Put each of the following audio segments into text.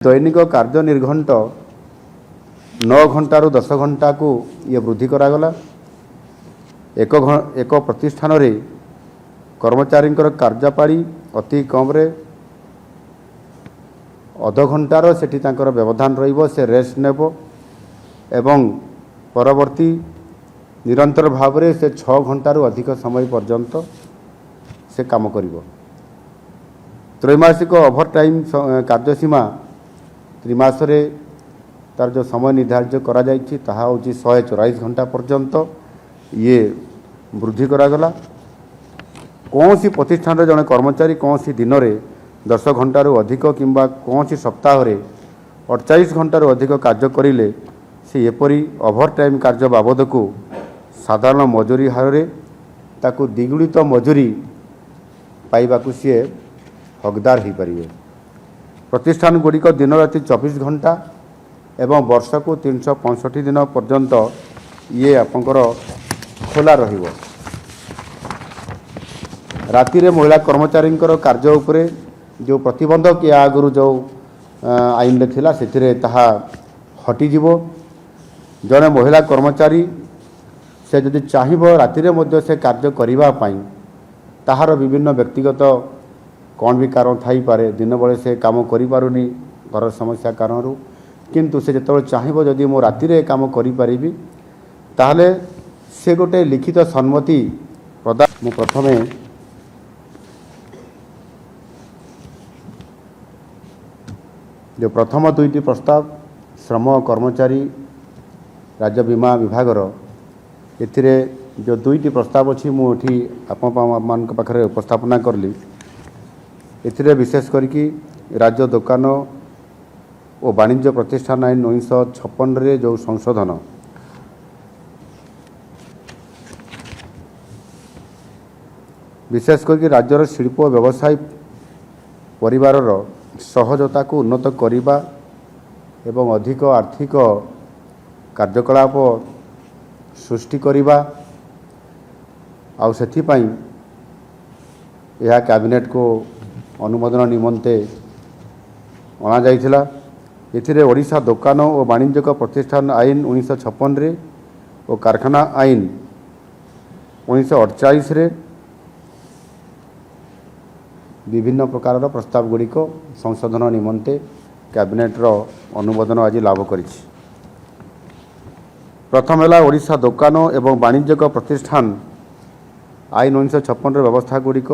दैनिक कार्य निर्घंट 9 घंटारू 10 घंटा को ये वृद्धि करागला। एक प्रतिष्ठान रे कर्मचारी कार्यपाड़ी अति कम रे अध घंटार सेठी तांकर व्यवधान रहिबो, से रेस्ट नेबो एवं परवर्ती निरंतर भाव रे से 6 घंटारू अधिक समय पर्यंत से काम करिबो। त्रैमासिक ओभरटाइम कार्यसीमा त्रिमासरे तार जो समय निर्धारित करा जाइछि ताहा होछि 144 घंटा पर्यंत ये वृद्धि करागला। कौन सी प्रतिष्ठान रे जने कर्मचारी कौन सी दिन रे 10 घंटारू अधिक किंबा कौन सी सप्ताह रे 48 घंटारू अधिक कार्य करिले से एपरी ओभरटाइम कार्य बाबद को साधारण मजूरी हार रे ताकू द्विगुणित मजूरी पाइबाकू सी हकदार हो पारे। प्रतिष्ठान गुड़िक दिन राति 24 घंटा एवं वर्ष को 365 दिन पर्यंत ये आपंकर खोला रहिबो। राति रे महिला कर्मचारी कार्य उपरे जो प्रतिबंधक या आगु जो आईन में थिला सेथिरे ताहा हटि जीवो। जने महिला कर्मचारी से जदि चाहिबो राति रे मध्य से कार्य करिबा पई ताहार विभिन्न व्यक्तिगत कौन भी कारण थाई पारे, दिन बेले से काम करि पारुनी घर समस्या कारण, किंतु से जो चाहिए जदि मो राति रे काम करि परिबी ताहले से गोटे लिखित सम्मति प्रदान। मु प्रथमे जो प्रथम दुईटी प्रस्ताव श्रम कर्मचारी राज्य बीमा विभागर एथिरे जो दुईटी प्रस्ताव अछि मु एठी आपन पाखरे उपस्थापना करली। एथिरे विशेष करिकी राज्य दुकान और वाणिज्य प्रतिष्ठान आईन 1956 रे जो संशोधन विशेष करके राज्यर शिल्प व्यवसाय परिवार सहजता को उन्नत करिबा एवं अधिक आर्थिक कार्यकलाप सृष्टि करिबा आउ सेथि पई यह कैबिनेट को अनुमोदन निमंते अणा जाइथिला। एथिरे ओडिशा दुकान और वाणिज्यिक प्रतिष्ठान आईन 1956 रे और कारखाना आईन 1948 रे विभिन्न प्रकार प्रस्ताव गुड़िक संशोधन निमंते कैबिनेट रो अनुमोदन आज लाभ करिछि। प्रथम है ओडिशा दुकान एवं वाणिज्यिक प्रतिष्ठान आईन 1956 रे व्यवस्था गुड़िक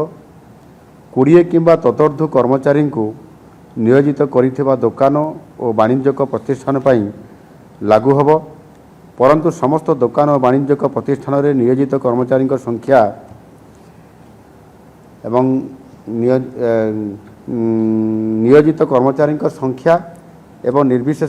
20 किंबा ततोर्ध्व कर्मचारी को नियोजित करिथिबा दुकान और वाणिज्यिक प्रतिष्ठान पई लागू हबो, परंतु समस्त दुकान और वाणिज्यिक प्रतिष्ठान रे नियोजित कर्मचारी संख्या एवं नियोजित कर्मचारी संख्या एवं निर्विशेष